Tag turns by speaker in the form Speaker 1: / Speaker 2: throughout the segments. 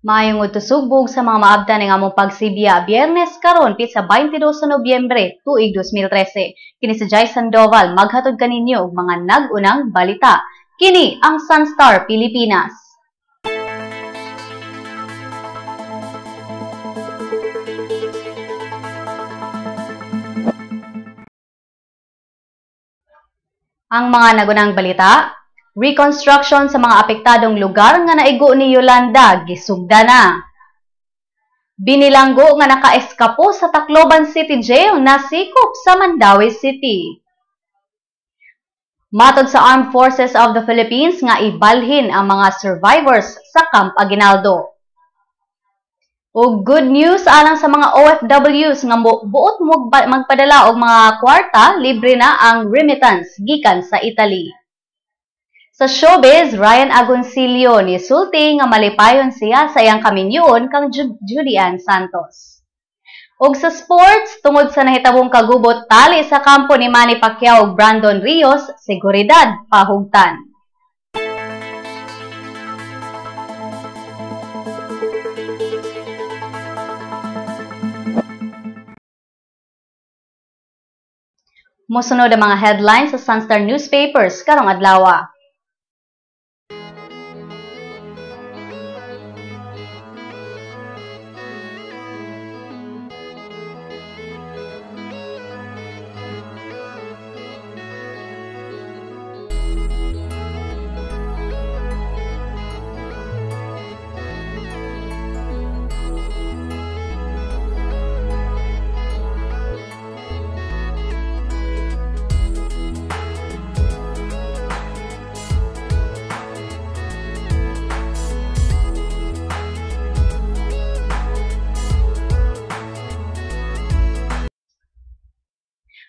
Speaker 1: Maayong utusubog sa mga maabtan nga among pagsibya Biyernes karon pitsa 22 sa Nobyembre tuig 2013. Kini si Jai Sandoval maghatod kaninyo og mga nag-unang balita. Kini ang Sunstar Pilipinas. Ang mga nagunang balita: reconstruction sa mga apektadong lugar nga naigo ni Yolanda gisugda na. Binilanggo nga nakaeskapo sa Tacloban City Jail nasikop sa Mandaue City. Matod sa Armed Forces of the Philippines nga ibalhin ang mga survivors sa Camp Aguinaldo. O good news alang sa mga OFWs nga buot magpadala og mga kwarta, libre na ang remittance gikan sa Italy. Sa showbiz, Ryan Agoncillo ni sulti nga malipayon siya sa iyang kaminyoon kang Julian Santos. Ug sa sports, tungod sa nahitabong kagubot tali sa kampo ni Manny Pacquiao ug Brandon Rios, seguridad pahugtan. Mosunod ang mga headlines sa Sunstar newspapers karong adlaw.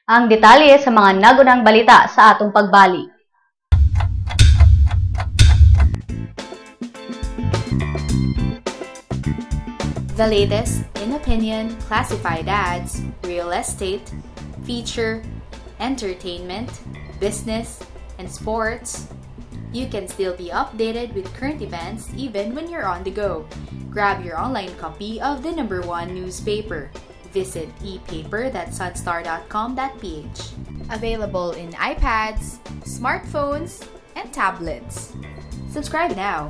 Speaker 1: Ang detalye sa mga nagunang balita sa atong pagbalik.
Speaker 2: The latest in opinion, classified ads, real estate, feature, entertainment, business, and sports. You can still be updated with current events even when you're on the go. Grab your online copy of the #1 newspaper. Visit epaper.sunstar.com.ph. Available in iPads, smartphones, and tablets. Subscribe now.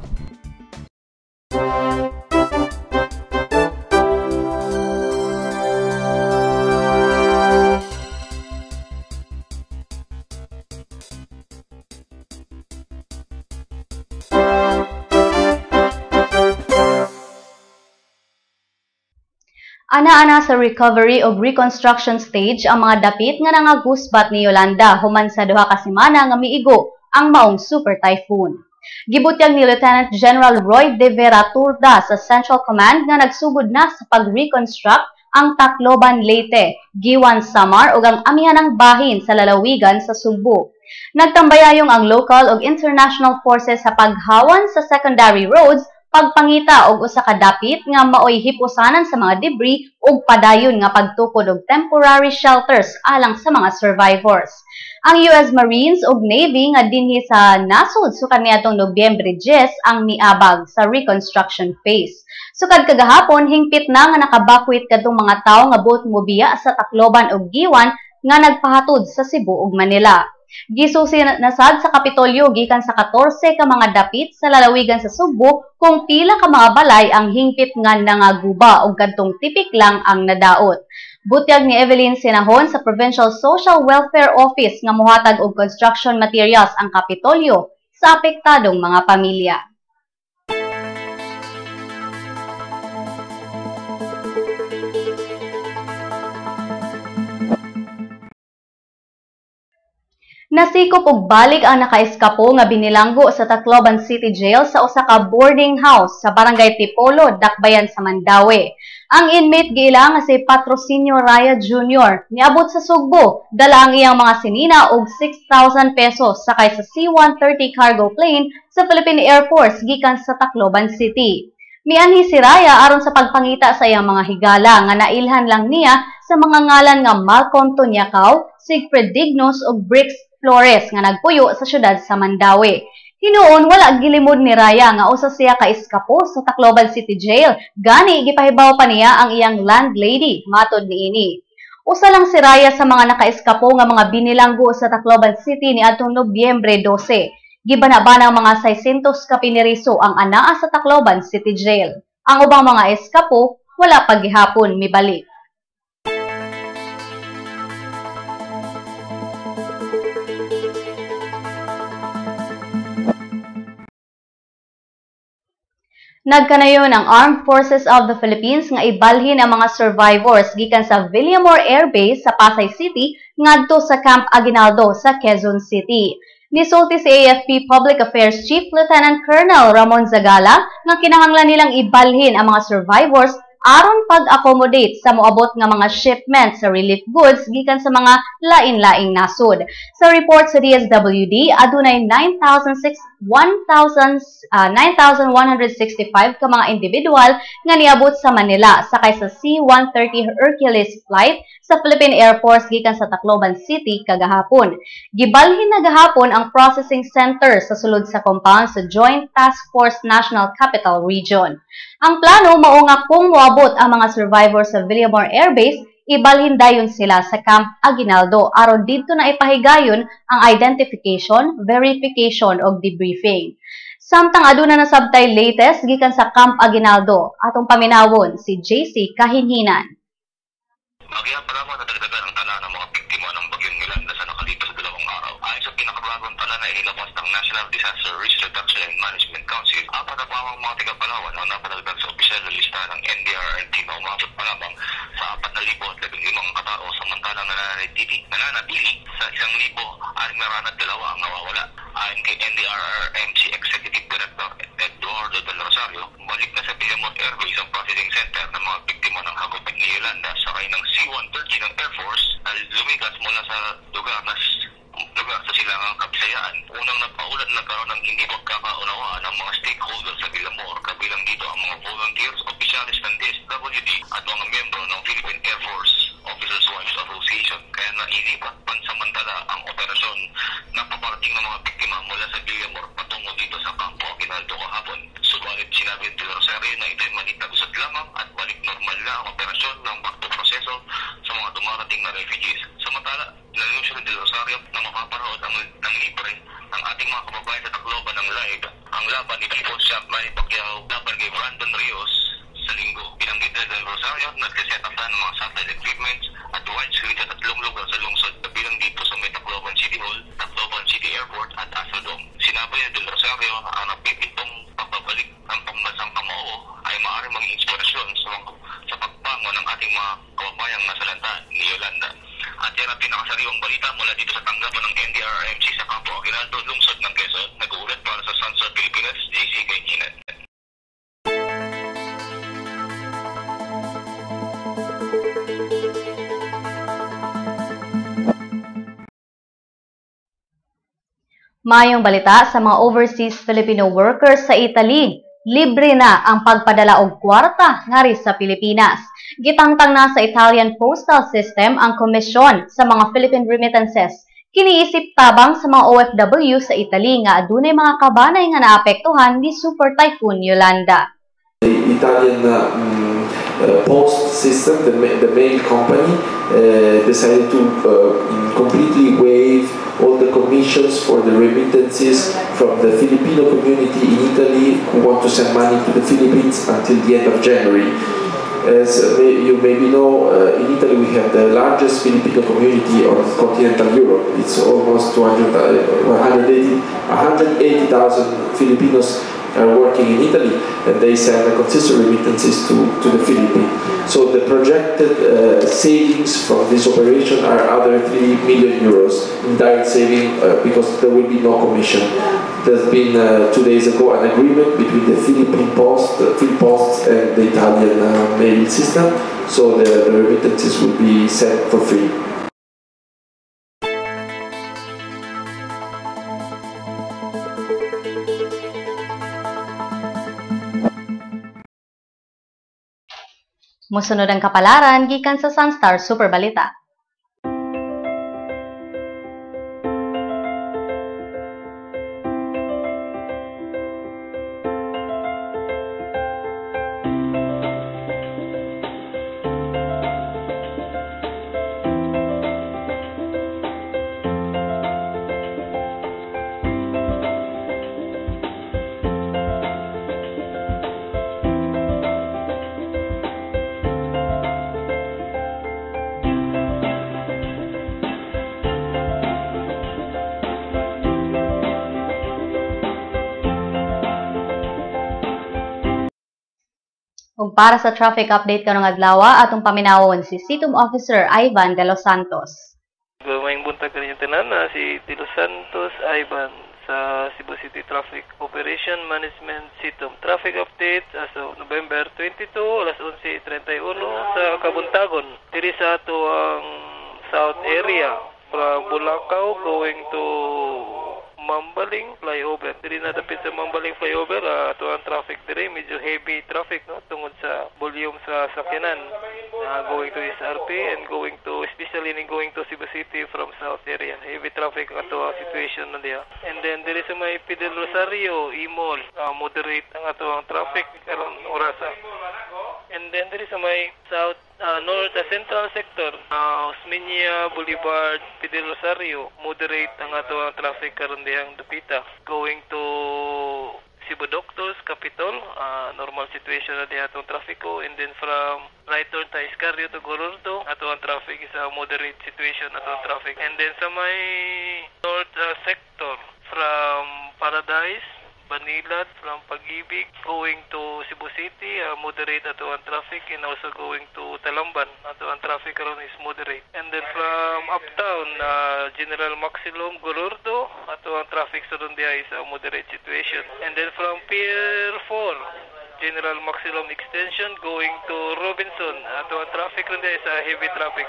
Speaker 1: Ana-ana sa recovery o reconstruction stage ang mga dapit nga nangagusbat ni Yolanda human sa duha ka semana nga miigo ang maong super typhoon. Gibutyag ni Lieutenant General Roy De Vera Turda sa Central Command nga nagsugod na sa pag-reconstruct ang Tacloban, Leyte, Giwan, Samar ug ang amihanang bahin sa lalawigan sa Subo. Nagtambayayong ang local ug international forces sa paghawan sa secondary roads, pagpangita og usa ka dapit nga maoy hipusanan sa mga debris ug padayon nga pagtukod og temporary shelters alang sa mga survivors. Ang US Marines ug Navy nga dinhi sa nasud sukad niadtong Nobyembre 10 ang miabag sa reconstruction phase. Sukad kagahapon hingpit na nga nakabakwit kadtong mga tawo nga buot mobiya sa Tacloban ug Giwan nga nagpahatod sa Cebu ug Manila. Gisusi nasad sa Kapitolyo gikan sa 14 ka mga dapit sa lalawigan sa Subo kung pila ka mga balay ang hingpit nga nangaguba ug kadtong tipik lang ang nadaot. Butyag ni Evelyn Sinahon sa Provincial Social Welfare Office nga mohatag og construction materials ang Kapitolyo sa apektadong mga pamilya. Nasikop og balik ang nakaeskapo nga binilanggo sa Tacloban City Jail sa usa ka boarding house sa Barangay Tipolo, Dakbayan sa Mandaue. Ang inmate giila nga si Patrocinio Raya Jr. niabot sa Sugbo, dala ang iyang mga sinina og 6,000 pesos sakay sa C-130 cargo plane sa Philippine Air Force gikan sa Tacloban City. Mianhi si Raya aron sa pagpangita sa iyang mga higala nga nailhan lang niya sa mga ngalan nga Malcolm Tonyakaw, Sigfred Dignos ug Brix Flores nga nagpuyo sa syudad sa Mandaue. Hinuon wala gilimod ni Raya nga usa siya ka eskapo sa Tacloban City Jail. Gani gipahibaw pa niya ang iyang landlady matod niini. Usa lang si Raya sa mga nakaeskapo nga mga binilanggo sa Tacloban City niadtong Nobyembre 12. Gibanabana ang mga 600 ka piniriso ang anaa sa Tacloban City Jail. Ang ubang mga eskapo wala pa gihapon mibalik. Nagkanayon ang Armed Forces of the Philippines nga ibalhin ang mga survivors gikan sa Villamor Air Base sa Pasay City ngadto sa Camp Aguinaldo sa Quezon City. Nisulti si AFP Public Affairs Chief Lieutenant Colonel Ramon Zagala nga kinahanglan nilang ibalhin ang mga survivors aron pag-accommodate sa moabot nga mga shipment sa relief goods gikan sa mga lain-laing nasod. Sa report sa DSWD, adunay 9,165 ka mga individual nga niabot sa Manila sakay sa C-130 Hercules flight sa Philippine Air Force gikan sa Tacloban City kagahapon. Gibalhin na gahapon ang processing center sa sulod sa compound sa Joint Task Force National Capital Region. Ang plano mao nga kung moabot ang mga survivors sa Villamor Air Base, ibalhin dayon sila sa Camp Aguinaldo aron didto na ipahigayon ang identification, verification ug debriefing. Samtang aduna na sabtay latest gikan sa Camp Aguinaldo, atong paminawon si JC Kahinhinan.
Speaker 3: Magihan pa lamang nadagdagan ang tala ng mga biktima ng bagyong Yolanda sa nakalipas 2 araw. Ayon sa pinakabagong tala na inilabas ng National Disaster Risk Reduction and Management Council, 4 na pamang mga taga-Palawan ang napadagdag sa opisyal na lista ng NDRRT na umabot pa lamang sa 4,015 katao samantalang nananatili sa 1,602 ang nawawala. Ayon kay NDRRMC Executive Director Eduardo Del Rosario, balik na sa Villamor Air Base ang processing center ng mga biktima ng hagupit ni Yolanda sakay ng C-130 ng Air Force na lumigas mula sa lugar sa silangang Kabisayaan. Unang napaulat nagkaroon ng hindi pagkakaunawaan ng mga stakeholders sa Villamor, kabilang dito ang mga volunteers, opisyalis ng DSWD at mga miyembro ng Philippine Air Force Officers Wives Association. Kaya nailipat pansamantala ang operasyon na paparating ng mga biktima mula sa Villamor patungo dito sa Campo Aguinaldo kahapon. Subalit sinabi ni Rosario na ito'y manitagusat lamang at balik normal na ang operasyon ng proseso sa mga dumarating na refugees. Samantala, nalunsyo ni Del Rosario na mapaparoon ng libre ng ating mga kababayan sa Tacloban ng live ang laban ni People's Champ Manny Pacquiao laban kay Brandon Rios sa linggo. Binanggit ni Del Rosario nagsiset up ng mga satellite equipments at widescreen sa 3 lugar sa lungsod kabilang dito sa may Tacloban City Hall, Tacloban City Airport at Astrodome. Sinabi ni Del Rosario ang napipitong pagbabalik ng pambansang kamao ay maaaring maging inspirasyon sa pagbangon ng ating mga kababayang nasalanta ni Yolanda. At yan ang pinakasariwang balita mula dito sa tanggapan ng NDRRMC sa Campo Aguinaldo, lungsod ng Quezon. Nag-uulat para sa Sunstar Pilipinas, JC Kahinhinan.
Speaker 1: Mayong balita sa mga overseas Filipino workers sa Italy. Libre na ang pagpadala og kwarta ngari sa Pilipinas. Gitangtang na sa Italian postal system ang komisyon sa mga Philippine remittances. Kiniisip tabang sa mga OFW sa Italy nga adunay mga kabanay nga naapektuhan ni Super Typhoon Yolanda.
Speaker 4: The Italian post system, the mail company, decided to completely waive all the commissions for the remittances from the Filipino community in Italy who want to send money to the Philippines until the end of January. As you maybe know, in Italy we have the largest Filipino community of continental Europe. It's almost 180,000 Filipinos are working in Italy, and they send consistent remittances to the Philippines. So the projected savings from this operation are other 3 million euros in direct saving because there will be no commission. There's been 2 days ago an agreement between the Philippine Post, and the Italian mail system, so the remittances will be sent for free.
Speaker 1: Musunod ang kapalaran gikan sa Sunstar Super Balita. Ug para sa traffic update karong adlaw atong paminawon si Situm Officer Ivan de los Santos.
Speaker 5: Maayong buntag kaninyong tanan, si De Los Santos Ivan sa Cebu City Traffic Operation Management Situm. Traffic update as of November 22, alas 11:31 sa Kabuntagon. Diri sa ato ang south area from Bulacau going to Mambaling flyover. Diri na dapit sa Mambaling flyover, ato ang traffic diri medyo heavy traffic no tungod sa volume sa sakyanan. Going to SRP and going to especially going to Cebu City from south area. Heavy traffic ato ang situation na diya. And then diri sa may Fidel Rosario, Imol, moderate ang ato ang traffic karong orasa. And then diri sa may south north central sector, Osmeña Boulevard, Fidel Rosario, moderate ang ato ang traffic karon diyang dapita. Going to Cebu Doctors, Capitol, normal situation na diya atong trafiko. And then from right turn ta Iscarrio to Gorordo, ato ang traffic is a moderate situation ato ang traffic. And then sa may north sector, from Paradise, Banilad, from Pag-ibig, going to Cebu City, moderate ato ang traffic, and also going to Talamban, ato ang traffic karon is moderate. And then from uptown, General Maximum, Gorordo, ato ang traffic sa doon diya is a moderate situation. And then from Pier 4, General Maximum Extension, going to Robinson, ato ang traffic ron diya is a heavy traffic.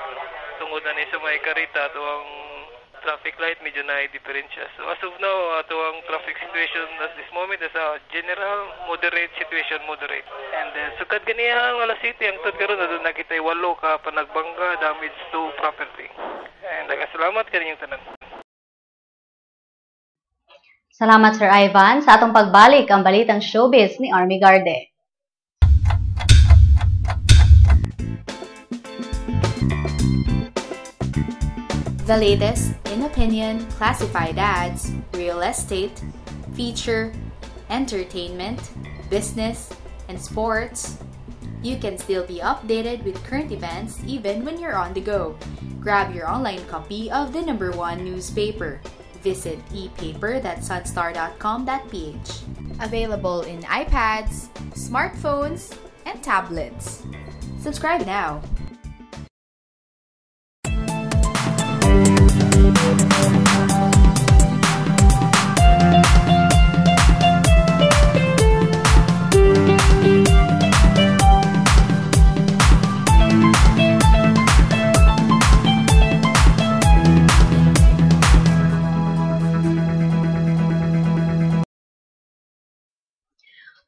Speaker 5: Tungod na ni sa may Karita, ato ang traffic light medyo na diferensya. So as of now, ato ang traffic situation at this moment is a general moderate situation, moderate. And then sukad ganihang alas city ang tod karon na doon nakita 8 ka panagbangga, damage to property. And salamat kaninyong tanan.
Speaker 1: Salamat Sir Ivan sa atong pagbalik ang balitang showbiz ni Army Garde.
Speaker 2: The latest in opinion, classified ads, real estate, feature, entertainment, business, and sports. You can still be updated with current events even when you're on the go. Grab your online copy of the #1 newspaper. Visit epaper.sunstar.com.ph. Available in iPads, smartphones, and tablets. Subscribe now.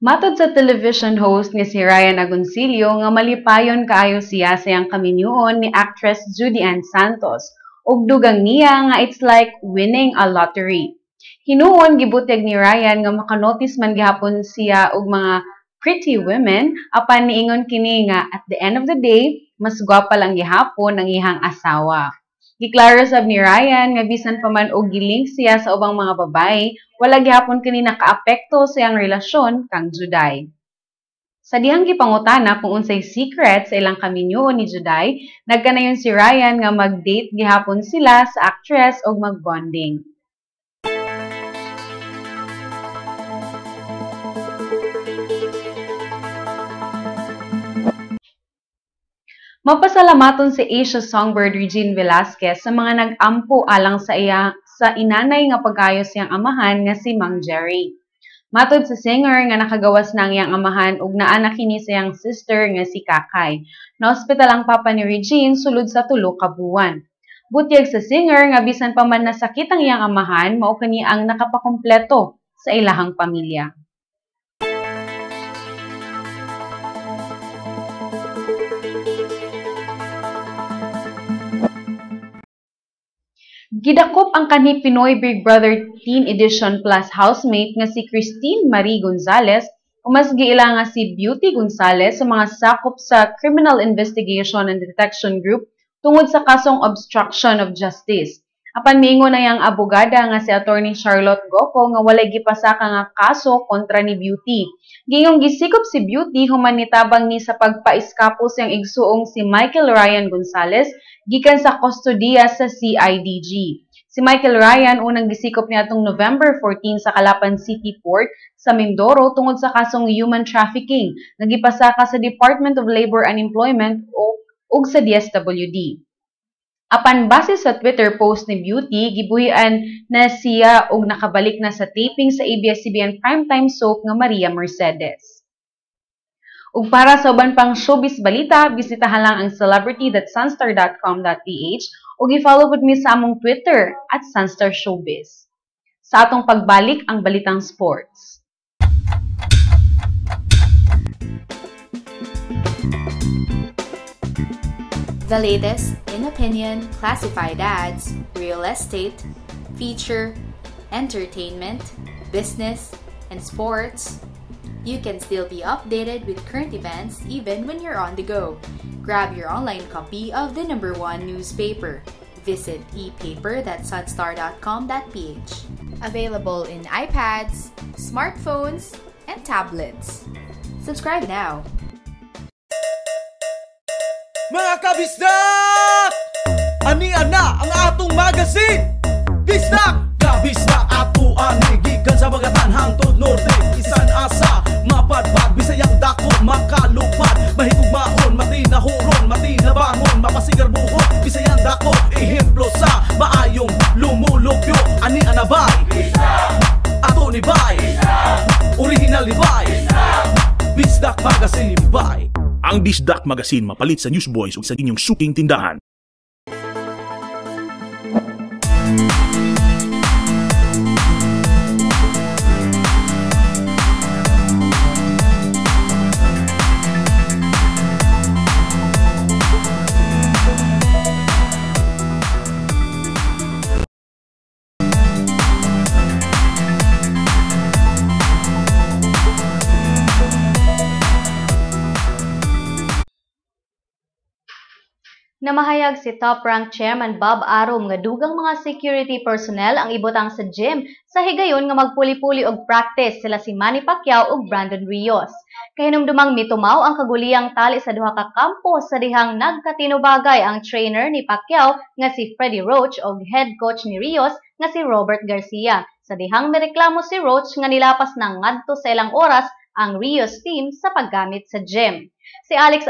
Speaker 6: Matod sa television host nga si Ryan Agoncillo nga malipayon kaayo siya sa iyang kaminyuon ni actress Judy Ann Santos ug dugang niya nga it's like winning a lottery. Hinuon gibutyag ni Ryan nga makanotice man gihapon siya og mga pretty women apan niingon kini nga at the end of the day mas gwapa lang gihapon ang ihang asawa. Giklaro sab ni Ryan nga bisan pa man og gilink siya sa ubang mga babae, wala gihapon kini nakaapekto sa iyang relasyon kang Juday. Sa dihang gipangutana kung unsay secret sa ilang kaminyuon ni Juday, nagkanayon si Ryan nga mag-date gihapon sila sa actress og mag-bonding. Mapasalamaton si Asia songbird Regine Velasquez sa mga nag-ampo alang sa inanay nga pag-ayos siyang amahan nga si Mang Jerry. Matod sa singer nga nakagawas na ang iyang amahan ug naa na kini sa iyang sister nga si Kakay. Na-hospital ang papa ni Regine sulod sa 3 ka buwan. Butyag sa singer nga bisan pa man nasakit ang iyang amahan, mao kani ang nakapakumpleto sa ilahang pamilya. Gidakop ang kanhi Pinoy Big Brother Teen Edition Plus housemate nga si Christine Marie Gonzalez o mas giila nga si Beauty Gonzalez sa mga sakop sa Criminal Investigation and Detection Group tungod sa kasong obstruction of justice. Apan miingon na yang abogada nga si Attorney Charlotte Goco nga walay gipasaka nga kaso kontra ni Beauty. Gingong gisikop si Beauty human nitabang ni sa pagpaiskapo siyang igsuong si Michael Ryan Gonzalez gikan sa kustodiya sa CIDG. Si Michael Ryan unang gisikop niya atong November 14 sa Calapan City Port sa Mindoro tungod sa kasong human trafficking nga gipasaka sa Department of Labor and Employment ug sa DSWD. Apan base sa Twitter post ni Beauty, gibuhian na siya og nakabalik na sa taping sa ABS-CBN primetime soap nga Maria Mercedes. Ug para sa uban pang showbiz balita, bisitahan lang ang celebrity.sunstar.com.ph ug i-follow pod mi sa among Twitter @SunstarShowbiz. Sa atong pagbalik ang balitang sports.
Speaker 2: The latest in opinion, classified ads, real estate, feature, entertainment, business, and sports. You can still be updated with current events even when you're on the go. Grab your online copy of the #1 newspaper. Visit epaper.sunstar.com.ph. Available in iPads, smartphones, and tablets. Subscribe now.
Speaker 7: Mga kabisdak! Anian na ang atong magazine! Bisdak! Kabisdak ato ani gikan sa mga tanhang tod norte. Isan asa, mapadpad, bisayang dako, makalupad. Mahigugmaon, matinahuron, matinabangon, mapasigar buhok. Bisayang dako, ehemplo sa maayong lumulupyo. Anian na bay? Bisdak! Ato ni bay? Bisdak! Original ni bay? Bisdak! Bisdak Magazine ni bay.
Speaker 8: Ang Bisdak Magazine mapalit sa Newsboys ug sa inyong suking tindahan.
Speaker 1: Namahayag si top-rank chairman Bob Arum nga dugang mga security personnel ang ibutang sa gym sa higayon nga magpuli-puli og practice sila si Manny Pacquiao ug Brandon Rios. Kahinumdumang mitumaw ang kaguliyang tali sa duha ka kampo sa dihang nagkatinubagay ang trainer ni Pacquiao nga si Freddie Roach ug head coach ni Rios nga si Robert Garcia. Sa dihang mireklamo si Roach nga nilapas na ngadto sa ilang oras ang Rios team sa paggamit sa gym. Si Alex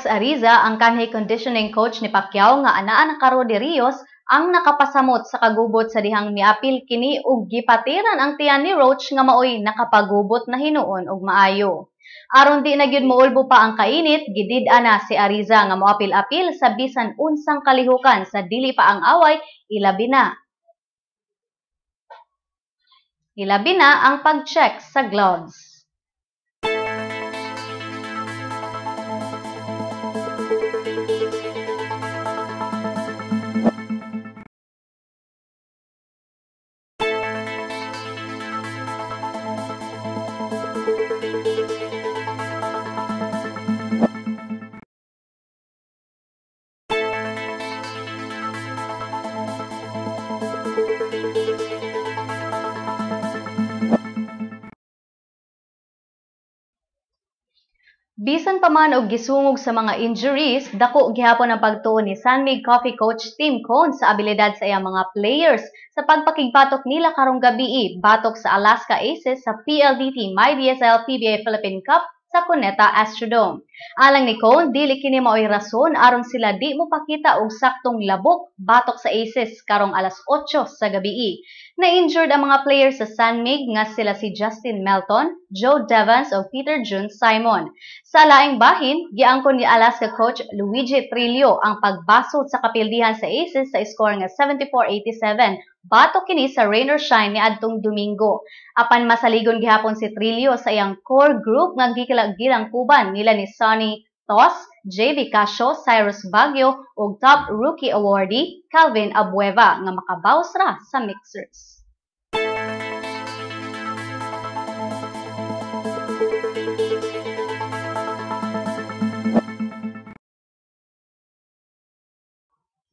Speaker 1: Ariza, ang kanhi conditioning coach ni Pacquiao nga anaa karo ni Rios, ang nakapasamot sa kagubot sa dihang miapil kini ug gipatiran ang tiyan ni Roach nga maoy nakapagubot na hinuon og maayo. Aron di na gyud moulbo pa ang kainit, gidid-a na si Ariza nga moapil-apil sa bisan unsang kalihukan sa dili pa ang away, ilabi na ang pag-check sa gloves. Bisan pa man og gisungog sa mga injuries, dako gihapon ang pagtuon ni San Mig Coffee coach Tim Cone sa abilidad sa iyang mga players sa pagpakigbatok nila karong gabii batok sa Alaska Aces sa PLDT MyDSL PBA Philippine Cup sa Cuneta Astrodome. Alang ni Cone, dili kini maoy rason aron sila di mo pakita og saktong labok batok sa Aces karong alas 8 sa gabii. Na-injured ang mga players sa San Mig nga sila si Justin Melton, Joe Devans o Peter June Simon. Sa laing bahin, giangkon ni Alaska coach Luigi Trillo ang pagbasod sa kapildihan sa Aces sa score nga 74-87. Batok kini sa rain or shine ni adtong Domingo. Apan masaligon gihapon si Trillo sa iyang core group nga gikilagilang kuban nila ni Sonny Tos, JV Casio, Cyrus Baguio ug top rookie awardee Calvin Abueva nga makabaws ra sa mixers.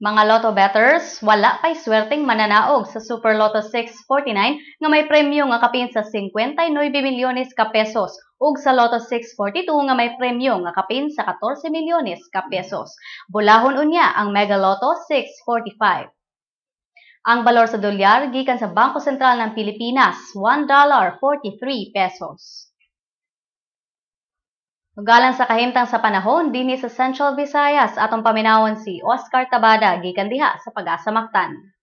Speaker 1: Mga Lotto bettors, wala pa'y swerteng mananaog sa Super Lotto 649 nga may premyo nga kapin sa 59 milyones ka pesos ug sa Lotto 642 nga may premyo nga kapin sa 14 milyones ka pesos. Bulahon unya ang Mega Lotto 645. Ang balor sa dolyar gikan sa Bangko Sentral ng Pilipinas, $1.43 pesos. Ugalan sa kahimtang sa panahon dinhi sa Central Visayas atong paminawon si Oscar Tabada gikan diha sa Pag-asa Mactan.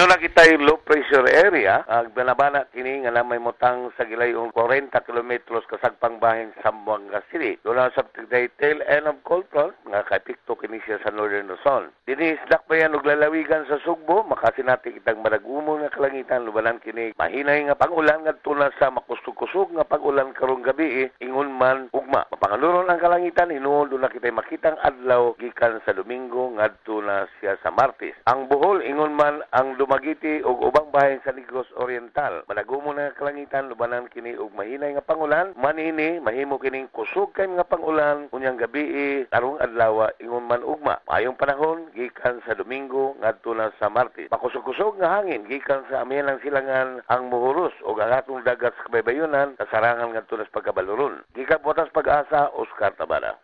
Speaker 9: Doon na kita yung low pressure area, banabana kini nga na may mutang sa gilayong 40 kilometros kasagpang bahin sa Zamboanga City. Doon na sa tail end of cold front, nga kapikto kini siya sa Northern Luzon. Dini isdak pa yan og lalawigan sa Sugbo, makasinati kitang maragumon nga kalangitan, lubanan kini mahinay nga pag-ulan ngadto na sa makusog-kusog nga pag-ulan karong gabi, ingon man ugma. Mapangaluron ang kalangitan, hinuon doon na kita makitang adlaw gikan sa Domingo ngadto na siya sa Martes. Ang Bohol, ingon man ang Dumagiti ug ubang bahin sa Negros Oriental. Malagumo na kalangitan, lubanan kini og mahinay nga pangulan, manini mahimo kining kusog kay nga pangulan unyang gabi karong adlaw ingon man ugma. Maayong panahon gikan sa Domingo ngadto na sa Martes. Makusog-kusog nga hangin gikan sa amihanang silangan ang Muhuros ug ang atong dagat sa Kabaybayonan kasarangan ngadto na sa pagkabaluron. Gikan Botas Pag-asa, Oscar Tabada.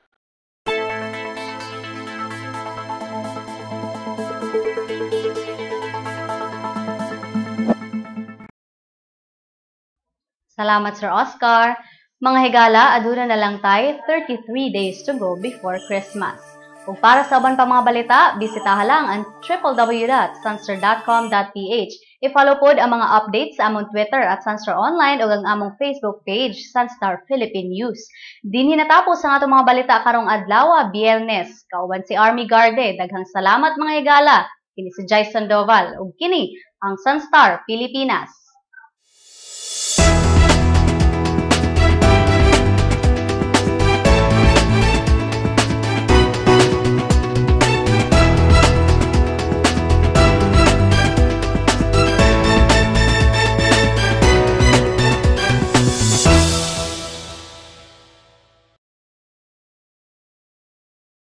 Speaker 1: Salamat Sir Oscar. Mga higala, aduna na lang tayo 33 days to go before Christmas. Kung para sa uban pa mga balita, bisitaha lang ang www.sunstar.com.ph. I-follow pod ang mga updates sa among Twitter at Sunstar Online o ang among Facebook page, Sunstar Philippine News. Dinhi natapos ang atong mga balita karong adlaw, Biyernes. Kauban si Army Garde. Daghang salamat mga higala. Kini si Jason Doval ug kini ang Sunstar Pilipinas.